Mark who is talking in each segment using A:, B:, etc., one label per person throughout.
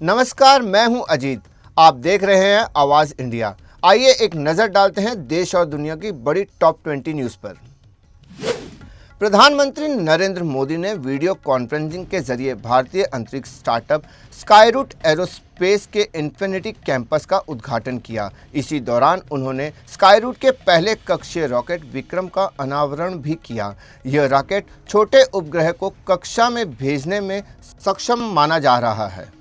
A: नमस्कार, मैं हूं अजीत। आप देख रहे हैं आवाज इंडिया। आइए एक नजर डालते हैं देश और दुनिया की बड़ी टॉप 20 न्यूज पर। प्रधानमंत्री नरेंद्र मोदी ने वीडियो कॉन्फ्रेंसिंग के जरिए भारतीय अंतरिक्ष स्टार्टअप स्काईरूट एरोस्पेस के इन्फिनिटी कैंपस का उद्घाटन किया। इसी दौरान उन्होंने स्काईरूट के पहले कक्षीय रॉकेट विक्रम का अनावरण भी किया। यह रॉकेट छोटे उपग्रह को कक्षा में भेजने में सक्षम माना जा रहा है।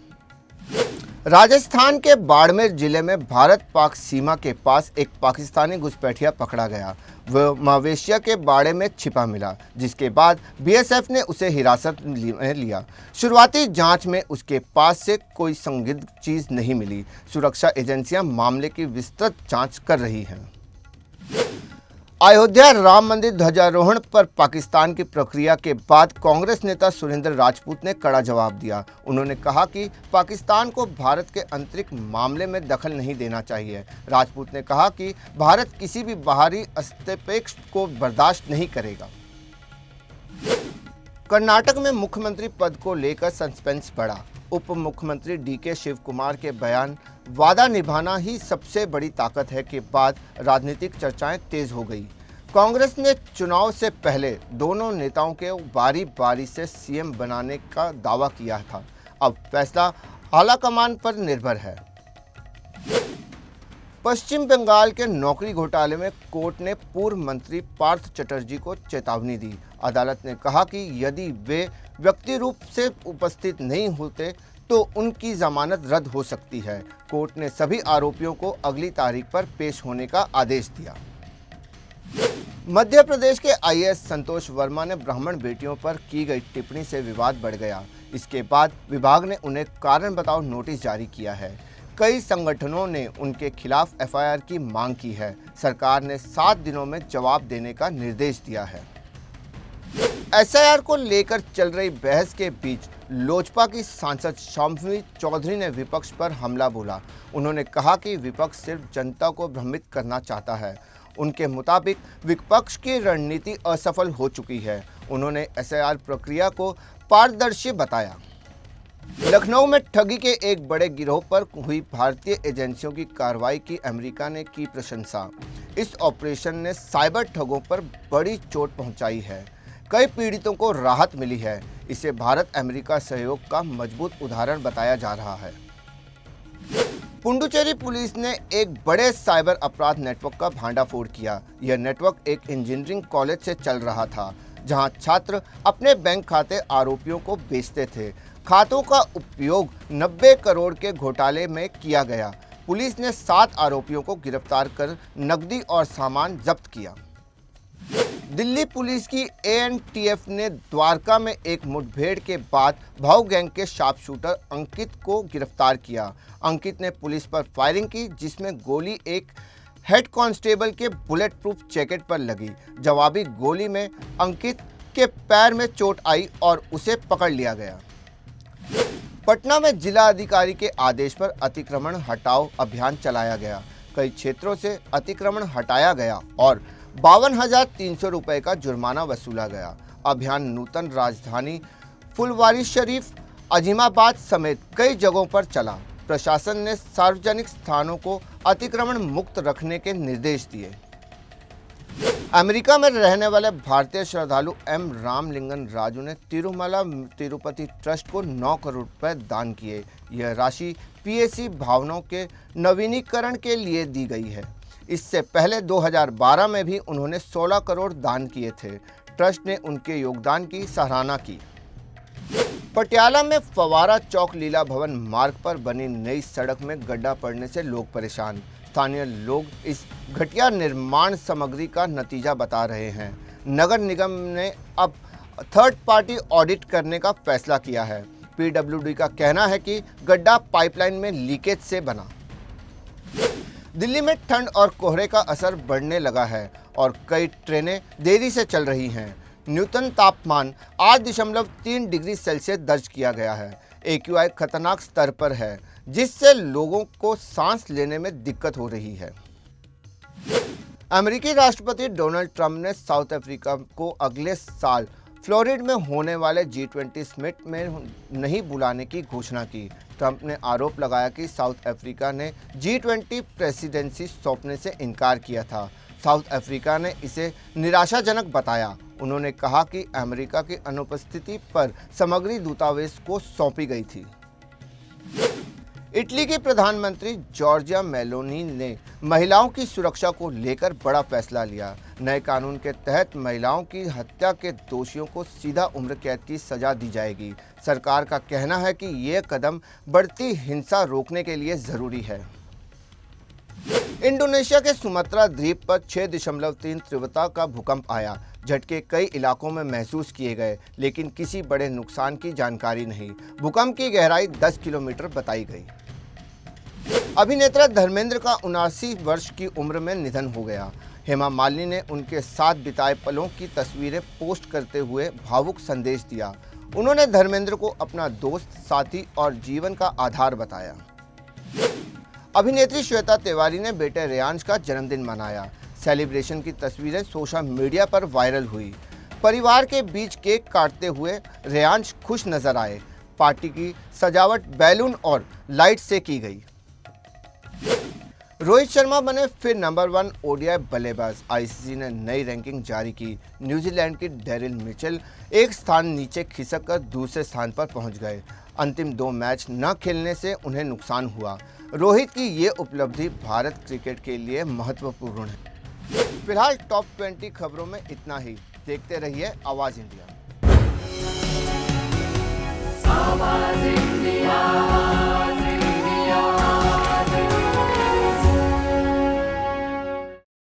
A: राजस्थान के बाड़मेर जिले में भारत पाक सीमा के पास एक पाकिस्तानी घुसपैठिया पकड़ा गया। वह मवेशिया के बाड़े में छिपा मिला, जिसके बाद बीएसएफ ने उसे हिरासत में लिया। शुरुआती जांच में उसके पास से कोई संदिग्ध चीज नहीं मिली। सुरक्षा एजेंसियां मामले की विस्तृत जांच कर रही हैं। अयोध्या राम मंदिर ध्वजारोहण पर पाकिस्तान की प्रक्रिया के बाद कांग्रेस नेता सुरेंद्र राजपूत ने कड़ा जवाब दिया। उन्होंने कहा कि पाकिस्तान को भारत के आंतरिक मामले में दखल नहीं देना चाहिए। राजपूत ने कहा कि भारत किसी भी बाहरी हस्तक्षेप को बर्दाश्त नहीं करेगा। कर्नाटक में मुख्यमंत्री पद को लेकर सस्पेंस बढ़ा। उप मुख्यमंत्री डीके शिव कुमार के बयान वादा निभाना ही सबसे बड़ी ताकत है के बाद राजनीतिक चर्चाएं तेज हो गई। कांग्रेस ने चुनाव से पहले दोनों नेताओं के बारी बारी से सीएम बनाने का दावा किया था। अब फैसला आलाकमान पर निर्भर है। पश्चिम बंगाल के नौकरी घोटाले में कोर्ट ने पूर्व मंत्री पार्थ चटर्जी को चेतावनी दी। अदालत ने कहा कि यदि वे व्यक्ति रूप से उपस्थित नहीं होते तो उनकी जमानत रद्द हो सकती है। कोर्ट ने सभी आरोपियों को अगली तारीख पर पेश होने का आदेश दिया। मध्य प्रदेश के आईएएस संतोष वर्मा ने ब्राह्मण बेटियों पर की गई टिप्पणी से विवाद बढ़ गया। इसके बाद विभाग ने उन्हें कारण बताओ नोटिस जारी किया है। कई संगठनों ने उनके खिलाफ एफआईआर की मांग की है। सरकार ने 7 दिनों में जवाब देने का निर्देश दिया है। एसआईआर को लेकर चल रही बहस के बीच लोजपा की सांसद शाम्भवी चौधरी ने विपक्ष पर हमला बोला। उन्होंने कहा कि विपक्ष सिर्फ जनता को भ्रमित करना चाहता है। उनके मुताबिक विपक्ष की रणनीति असफल हो चुकी है। उन्होंने एसआईआर प्रक्रिया को पारदर्शी बताया। लखनऊ में ठगी के एक बड़े गिरोह पर हुई भारतीय एजेंसियों की कार्रवाई की अमेरिका ने की प्रशंसा। इस ऑपरेशन ने साइबर ठगों पर बड़ी चोट पहुंचाई है। कई पीड़ितों को राहत मिली है। इसे भारत अमेरिका सहयोग का मजबूत उदाहरण बताया जा रहा है। पुडुचेरी पुलिस ने एक बड़े साइबर अपराध नेटवर्क का भांडाफोड़ किया। यह नेटवर्क एक इंजीनियरिंग कॉलेज से चल रहा था, जहां छात्र अपने बैंक खाते आरोपियों को बेचते थे। खातों का उपयोग 90 करोड़ के घोटाले में किया गया। पुलिस ने 7 आरोपियों को गिरफ्तार कर नकदी और सामान जब्त किया। दिल्ली पुलिस की एएनटीएफ ने द्वारका में एक मुठभेड़ के बाद भाऊ गैंग के शार्प शूटर अंकित को गिरफ्तार किया। अंकित ने पुलिस पर फायरिंग की, जिसमें गोली एक हेड कांस्टेबल के बुलेट प्रूफ जैकेट पर लगी। जवाबी गोली में अंकित के पैर में चोट आई और उसे पकड़ लिया गया। पटना में जिला अधिकारी के आदेश पर अतिक्रमण हटाओ अभियान चलाया गया। कई क्षेत्रों से अतिक्रमण हटाया गया और 52,300 रुपये का जुर्माना वसूला गया। अभियान नूतन राजधानी फुलवारीशरीफ, अजीमाबाद समेत कई जगहों पर चला। प्रशासन ने सार्वजनिक स्थानों को अतिक्रमण मुक्त रखने के निर्देश दिए। अमेरिका में रहने वाले भारतीय श्रद्धालु एम रामलिंगन राजू ने तिरुमला तिरुपति ट्रस्ट को 9 करोड़ रुपए दान किए। यह राशि पीएसी भवनों के नवीनीकरण के लिए दी गई है। इससे पहले 2012 में भी उन्होंने 16 करोड़ दान किए थे। ट्रस्ट ने उनके योगदान की सराहना की। पटियाला में फवारा चौक लीला भवन मार्ग पर बनी नई सड़क में गड्ढा पड़ने से लोग परेशान। स्थानीय लोग इस घटिया निर्माण सामग्री का नतीजा बता रहे हैं। नगर निगम ने अब थर्ड पार्टी ऑडिट करने का फैसला किया है। पीडब्ल्यूडी का कहना है कि गड्ढा पाइपलाइन में लीकेज से बना। दिल्ली में ठंड और कोहरे का असर बढ़ने लगा है और कई ट्रेनें देरी से चल रही हैं। न्यूनतम तापमान 8.3 डिग्री सेल्सियस दर्ज किया गया है। AQI खतरनाक स्तर पर है, जिससे लोगों को सांस लेने में दिक्कत हो रही है। अमेरिकी राष्ट्रपति डोनाल्ड ट्रंप ने साउथ अफ्रीका को अगले साल फ्लोरिडा में होने वाले G20 समिट में नहीं बुलाने की घोषणा की। ट्रंप ने आरोप लगाया कि साउथ अफ्रीका ने G20 प्रेसिडेंसी सौंपने से इनकार किया था। साउथ अफ्रीका ने इसे निराशाजनक बताया। उन्होंने कहा कि अमेरिका की अनुपस्थिति पर सामग्री दूतावास को सौंपी गई थी। इटली की प्रधानमंत्री जॉर्जिया मेलोनी ने महिलाओं की सुरक्षा को लेकर बड़ा फैसला लिया। नए कानून के तहत महिलाओं की हत्या के दोषियों को सीधा उम्र कैद की सजा दी जाएगी। सरकार का कहना है कि ये कदम बढ़ती हिंसा रोकने के लिए जरूरी है। इंडोनेशिया के सुमात्रा द्वीप पर 6.3 तीव्रता का भूकंप आया। झटके कई इलाकों में महसूस किए गए, लेकिन किसी बड़े नुकसान की जानकारी नहीं। भूकंप की गहराई 10 किलोमीटर बताई गई। अभिनेता धर्मेंद्र का 79 वर्ष की उम्र में निधन हो गया। हेमा मालिनी ने उनके साथ बिताए पलों की तस्वीरें पोस्ट करते हुए भावुक संदेश दिया। उन्होंने धर्मेंद्र को अपना दोस्त, साथी और जीवन का आधार बताया। अभिनेत्री श्वेता तिवारी ने बेटे रेयांश का जन्मदिन मनाया। सेलिब्रेशन की तस्वीरें सोशल मीडिया पर वायरल हुई। परिवार के बीच केक काटते हुए रेयांश खुश नजर आए। पार्टी की सजावट बैलून और लाइट से की गई। रोहित शर्मा बने फिर नंबर 1 ओडीआई बल्लेबाज। आईसीसी ने नई रैंकिंग जारी की। न्यूजीलैंड की डेरिल मिचेल एक स्थान नीचे खिसक कर दूसरे स्थान पर पहुंच गए। अंतिम 2 मैच न खेलने से उन्हें नुकसान हुआ। रोहित की ये उपलब्धि भारत क्रिकेट के लिए महत्वपूर्ण है। फिलहाल टॉप 20 खबरों में इतना ही। देखते रहिए आवाज इंडिया।